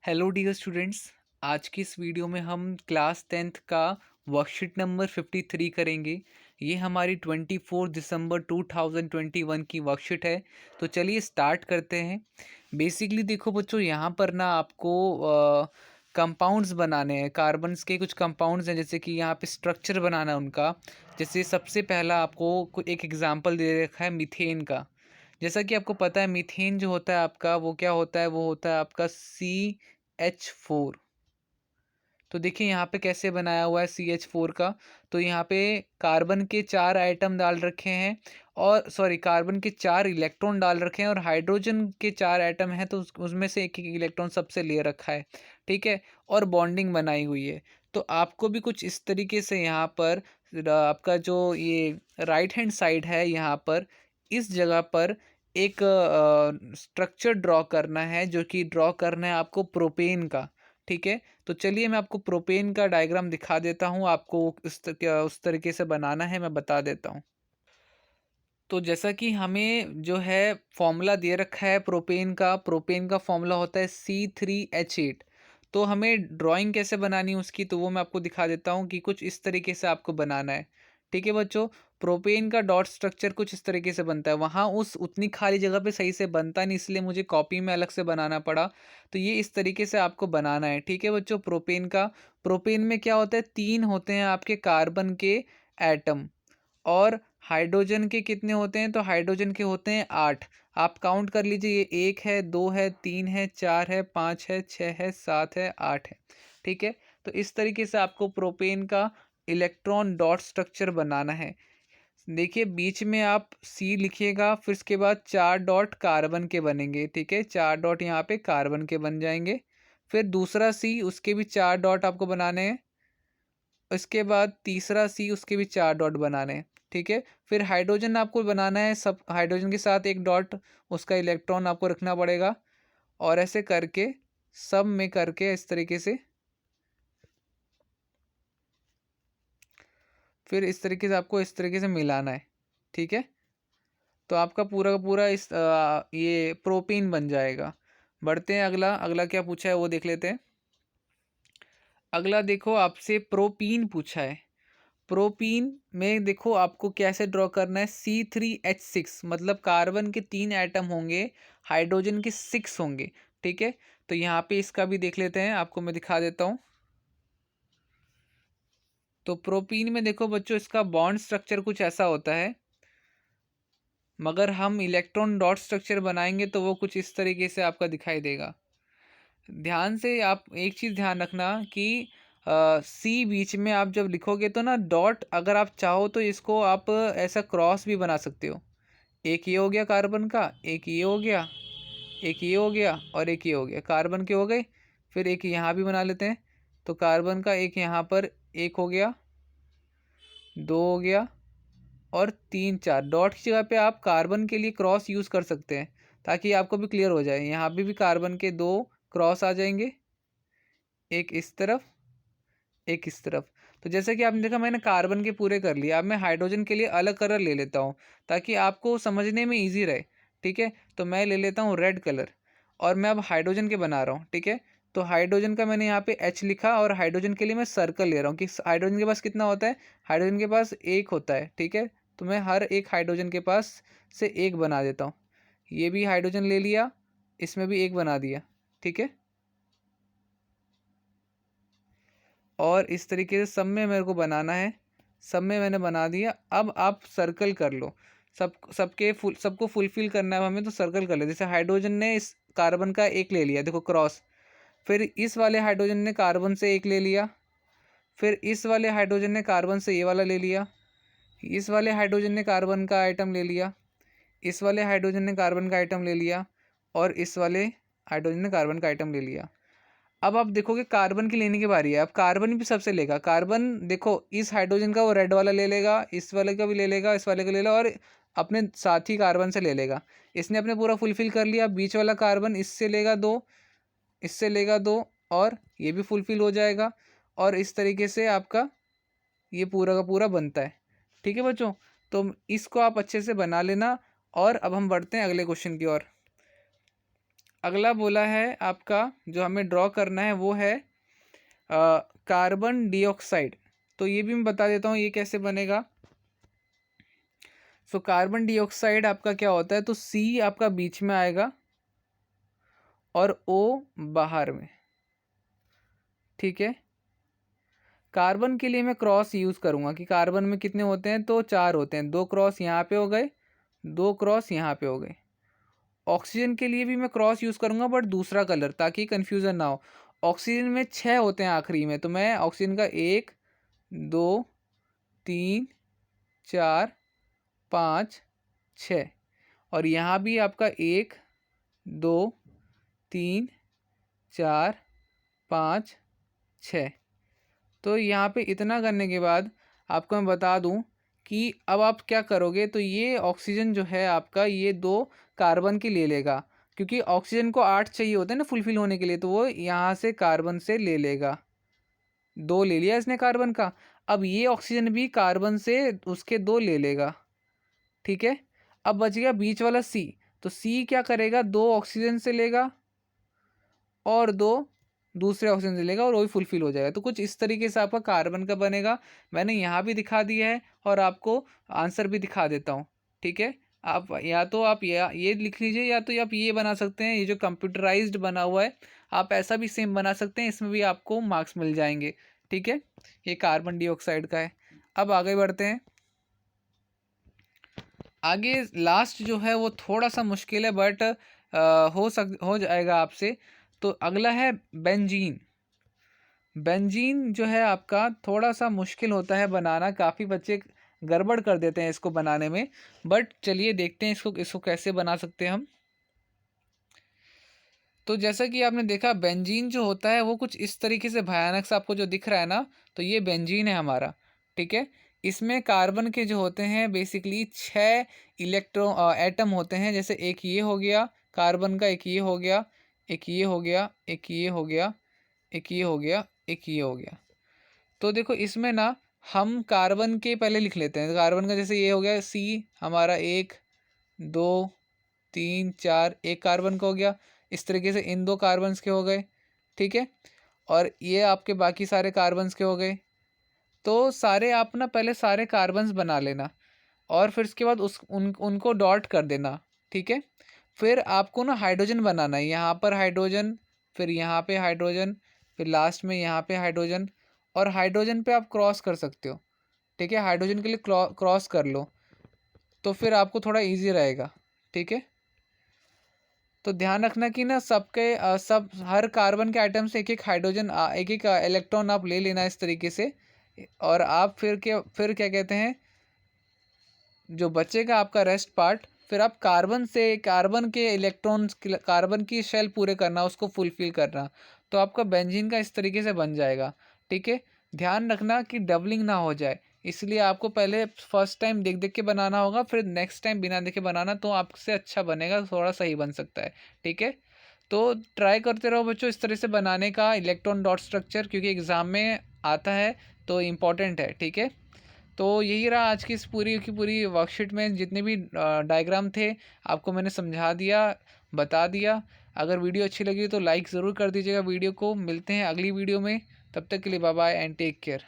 Hello dear students. आज की इस वीडियो में हम क्लास 10th का वर्कशीट नंबर 53 करेंगे। ये हमारी 24 दिसंबर 2021 की वर्कशीट है। तो चलिए स्टार्ट करते हैं। बेसिकली देखो बच्चों, यहाँ पर ना आपको कंपाउंड्स बनाने हैं। कार्बन्स के कुछ कंपाउंड्स हैं, जैसे कि यहाँ पे स्ट्रक्चर बनाना है उनका। जैसे सबसे पहला आपको एक एग्जांपल दे रखा है मीथेन का। जैसा कि आपको पता है मीथेन जो होता है आपका, वो क्या होता है, वो होता है आपका CH4। तो देखिए यहाँ पे कैसे बनाया हुआ है CH4 का। तो यहाँ पे कार्बन के 4 आइटम डाल रखे हैं, और सॉरी कार्बन के 4 इलेक्ट्रॉन डाल रखे हैं, और हाइड्रोजन के 4 आइटम हैं, तो उसमें से एक एक इलेक्ट्रॉन सबसे ले रखा है। ठीक है। और बॉन्डिंग बनाई हुई है। तो आपको भी कुछ इस तरीके से यहाँ पर आपका जो ये राइट हैंड साइड है, यहाँ पर इस जगह पर एक स्ट्रक्चर ड्रॉ करना है, जो कि ड्रॉ करना है आपको प्रोपेन का। ठीक है। तो चलिए मैं आपको प्रोपेन का डायग्राम दिखा देता हूँ। आपको उस तरीके से बनाना है, मैं बता देता हूँ। तो जैसा कि हमें जो है फॉर्मूला दे रखा है प्रोपेन का फॉर्मूला होता है C3H8। तो हमें ड्राइंग कैसे बनानी है उसकी, तो वो मैं आपको दिखा देता हूँ कि कुछ इस तरीके से आपको बनाना है। ठीक है बच्चों। प्रोपेन का डॉट स्ट्रक्चर कुछ इस तरीके से बनता है। वहाँ उस उतनी खाली जगह पे सही से बनता नहीं, इसलिए मुझे कॉपी में अलग से बनाना पड़ा। तो ये इस तरीके से आपको बनाना है। ठीक है बच्चों। प्रोपेन में क्या होता है, 3 होते हैं आपके कार्बन के एटम। और हाइड्रोजन के कितने होते हैं, तो हाइड्रोजन के होते हैं 8। आप काउंट कर लीजिए, ये 1 है, 2 है, 3 है, 4 है, 5 है, 6 है, 7 है, 8 है। ठीक है। तो इस तरीके से आपको प्रोपेन का इलेक्ट्रॉन डॉट स्ट्रक्चर बनाना है। देखिए बीच में आप C लिखिएगा, फिर उसके बाद 4 डॉट कार्बन के बनेंगे। ठीक है। 4 डॉट यहाँ पे कार्बन के बन जाएंगे। फिर दूसरा C, उसके भी 4 डॉट आपको बनाने हैं। इसके बाद तीसरा C, उसके भी 4 डॉट बनाने हैं। ठीक है। फिर हाइड्रोजन आपको बनाना है, सब हाइड्रोजन के साथ एक डॉट उसका इलेक्ट्रॉन आपको रखना पड़ेगा। और ऐसे करके सब में करके इस तरीके से, फिर इस तरीके से आपको इस तरीके से मिलाना है। ठीक है। तो आपका पूरा का पूरा ये प्रोपीन बन जाएगा। बढ़ते हैं, अगला अगला क्या पूछा है वो देख लेते हैं। अगला देखो आपसे प्रोपीन पूछा है। प्रोपीन में देखो आपको कैसे ड्रॉ करना है। C3H6 मतलब कार्बन के 3 एटम होंगे, हाइड्रोजन के 6 होंगे। ठीक है। तो यहाँ पे इसका भी देख लेते हैं, आपको मैं दिखा देता हूँ। तो प्रोपीन में देखो बच्चों, इसका बॉन्ड स्ट्रक्चर कुछ ऐसा होता है, मगर हम इलेक्ट्रॉन डॉट स्ट्रक्चर बनाएंगे तो वो कुछ इस तरीके से आपका दिखाई देगा। ध्यान से आप एक चीज़ ध्यान रखना कि सी बीच में आप जब लिखोगे तो ना डॉट, अगर आप चाहो तो इसको आप ऐसा क्रॉस भी बना सकते हो। एक ये हो गया कार्बन का, एक ये हो गया, एक ये हो गया, और एक ये हो गया। कार्बन के हो गए। फिर एक यहाँ भी बना लेते हैं। तो कार्बन का एक यहाँ पर एक हो गया, 2 हो गया, और 3 4 डॉट की जगह पे आप कार्बन के लिए क्रॉस यूज़ कर सकते हैं, ताकि आपको भी क्लियर हो जाए। यहाँ पे भी कार्बन के 2 क्रॉस आ जाएंगे, एक इस तरफ, एक इस तरफ। तो जैसे कि आपने देखा, मैंने कार्बन के पूरे कर लिए। अब मैं हाइड्रोजन के लिए अलग कलर ले लेता हूँ, ताकि आपको समझने में ईजी रहे। ठीक है। तो मैं ले लेता हूँ रेड कलर, और मैं अब हाइड्रोजन के बना रहा हूँ। ठीक है। तो हाइड्रोजन का मैंने यहाँ पे H लिखा, और हाइड्रोजन के लिए मैं सर्कल ले रहा हूँ कि हाइड्रोजन के पास कितना होता है, हाइड्रोजन के पास एक होता है। ठीक है। तो मैं हर एक हाइड्रोजन के पास से एक बना देता हूँ। ये भी हाइड्रोजन ले लिया, इसमें भी एक बना दिया। ठीक है। और इस तरीके से सब में मेरे को बनाना है। सब में मैंने बना दिया। अब आप सर्कल कर लो। सबको फुलफिल करना है हमें, तो सर्कल कर ले। जैसे हाइड्रोजन ने इस कार्बन का एक ले लिया, देखो क्रॉस। फिर इस वाले हाइड्रोजन ने कार्बन से एक ले लिया। फिर इस वाले हाइड्रोजन ने कार्बन से ये वाला ले लिया। इस वाले हाइड्रोजन ने कार्बन का आइटम ले लिया। इस वाले हाइड्रोजन ने कार्बन का आइटम ले लिया। और इस वाले हाइड्रोजन ने कार्बन का आइटम ले लिया। अब आप देखोगे कार्बन की लेने की बारी है। अब कार्बन भी सबसे लेगा। कार्बन देखो, इस हाइड्रोजन का वो रेड वाला ले लेगा, इस वाले का भी ले लेगा, इस वाले का ले लेगा, और अपने साथी कार्बन से ले लेगा। इसने अपने पूरा फुलफिल कर लिया। बीच वाला कार्बन इससे लेगा 2, इससे लेगा 2, और ये भी फुलफिल हो जाएगा। और इस तरीके से आपका ये पूरा का पूरा बनता है। ठीक है बच्चों। तो इसको आप अच्छे से बना लेना। और अब हम बढ़ते हैं अगले क्वेश्चन की ओर। अगला बोला है आपका जो हमें ड्रॉ करना है वो है कार्बन डाइऑक्साइड। तो ये भी मैं बता देता हूँ ये कैसे बनेगा। सो कार्बन डाइऑक्साइड आपका क्या होता है, तो सी आपका बीच में आएगा और ओ बाहर में, ठीक है। कार्बन के लिए मैं क्रॉस यूज़ करूँगा कि कार्बन में कितने होते हैं, तो 4 होते हैं, 2 क्रॉस यहाँ पे हो गए, 2 क्रॉस यहाँ पे हो गए। ऑक्सीजन के लिए भी मैं क्रॉस यूज़ करूँगा बट दूसरा कलर, ताकि कन्फ्यूज़न ना हो। ऑक्सीजन में 6 होते हैं आखिरी में, तो मैं ऑक्सीजन का 1 2 3 4 5 6, और यहाँ भी आपका 1 2 3 4 5 6। तो यहाँ पे इतना करने के बाद आपको मैं बता दूं कि अब आप क्या करोगे, तो ये ऑक्सीजन जो है आपका ये 2 कार्बन की ले लेगा, क्योंकि ऑक्सीजन को 8 चाहिए होते हैं ना फुलफिल होने के लिए, तो वो यहाँ से कार्बन से ले लेगा, 2 ले लिया इसने कार्बन का। अब ये ऑक्सीजन भी कार्बन से उसके 2 ले लेगा, ठीक है। अब बच गया बीच वाला सी, तो सी क्या करेगा, 2 ऑक्सीजन से लेगा और 2 दूसरे ऑक्सीजन से लेगा और वही फुलफिल हो जाएगा। तो कुछ इस तरीके से आपका कार्बन का बनेगा। मैंने यहाँ भी दिखा दिया है और आपको आंसर भी दिखा देता हूँ, ठीक है। आप या तो आप ये लिख लीजिए, या तो आप ये बना सकते हैं, ये जो कंप्यूटराइज्ड बना हुआ है आप ऐसा भी सेम बना सकते हैं, इसमें भी आपको मार्क्स मिल जाएंगे, ठीक है। ये कार्बन डाइऑक्साइड का है। अब आगे बढ़ते हैं। आगे लास्ट जो है वो थोड़ा सा मुश्किल है बट हो जाएगा आपसे। तो अगला है बेंजीन। बेंजीन जो है आपका थोड़ा सा मुश्किल होता है बनाना, काफ़ी बच्चे गड़बड़ कर देते हैं इसको बनाने में, बट चलिए देखते हैं इसको कैसे बना सकते हैं हम। तो जैसा कि आपने देखा बेंजीन जो होता है वो कुछ इस तरीके से भयानक सा आपको जो दिख रहा है ना, तो ये बेंजीन है हमारा, ठीक है। इसमें कार्बन के जो होते हैं बेसिकली 6 एटम होते हैं। जैसे एक ये हो गया कार्बन का, एक ये हो गया, एक ये हो गया, एक ये हो गया, एक ये हो गया, एक ये हो गया। तो देखो इसमें ना हम कार्बन के पहले लिख लेते हैं। कार्बन का जैसे ये हो गया सी हमारा, 1 2 3 4, एक कार्बन का हो गया। इस तरीके से इन 2 कार्बन्स के हो गए, ठीक है। और ये आपके बाकी सारे कार्बन्स के हो गए। तो सारे आप ना पहले सारे कार्बन्स बना लेना और फिर उसके बाद उनको डॉट कर देना, ठीक है। फिर आपको ना हाइड्रोजन बनाना है, यहाँ पर हाइड्रोजन, फिर यहाँ पे हाइड्रोजन, फिर लास्ट में यहाँ पे हाइड्रोजन, और हाइड्रोजन पे आप क्रॉस कर सकते हो, ठीक है। हाइड्रोजन के लिए क्रॉस कर लो तो फिर आपको थोड़ा इजी रहेगा, ठीक है। तो ध्यान रखना कि ना सब हर कार्बन के आइटम से एक एक हाइड्रोजन, एक एक इलेक्ट्रॉन आप ले लेना इस तरीके से। और आप फिर क्या कहते हैं, जो बचेगा आपका रेस्ट पार्ट, फिर आप कार्बन के इलेक्ट्रॉन्स, कार्बन की शेल पूरे करना, उसको फुलफिल करना। तो आपका बेंजीन का इस तरीके से बन जाएगा, ठीक है। ध्यान रखना कि डबलिंग ना हो जाए, इसलिए आपको पहले फर्स्ट टाइम देख देख के बनाना होगा, फिर नेक्स्ट टाइम बिना देखे बनाना, तो आपसे अच्छा बनेगा, थोड़ा सही बन सकता है, ठीक है। तो ट्राई करते रहो बच्चों इस तरह से बनाने का इलेक्ट्रॉन डॉट स्ट्रक्चर, क्योंकि एग्ज़ाम में आता है तो इम्पॉर्टेंट है, ठीक है। तो यही रहा आज की इस पूरी की पूरी वर्कशीट में जितने भी डायग्राम थे आपको मैंने समझा दिया, बता दिया। अगर वीडियो अच्छी लगी तो लाइक ज़रूर कर दीजिएगा वीडियो को। मिलते हैं अगली वीडियो में, तब तक के लिए bye bye and take care.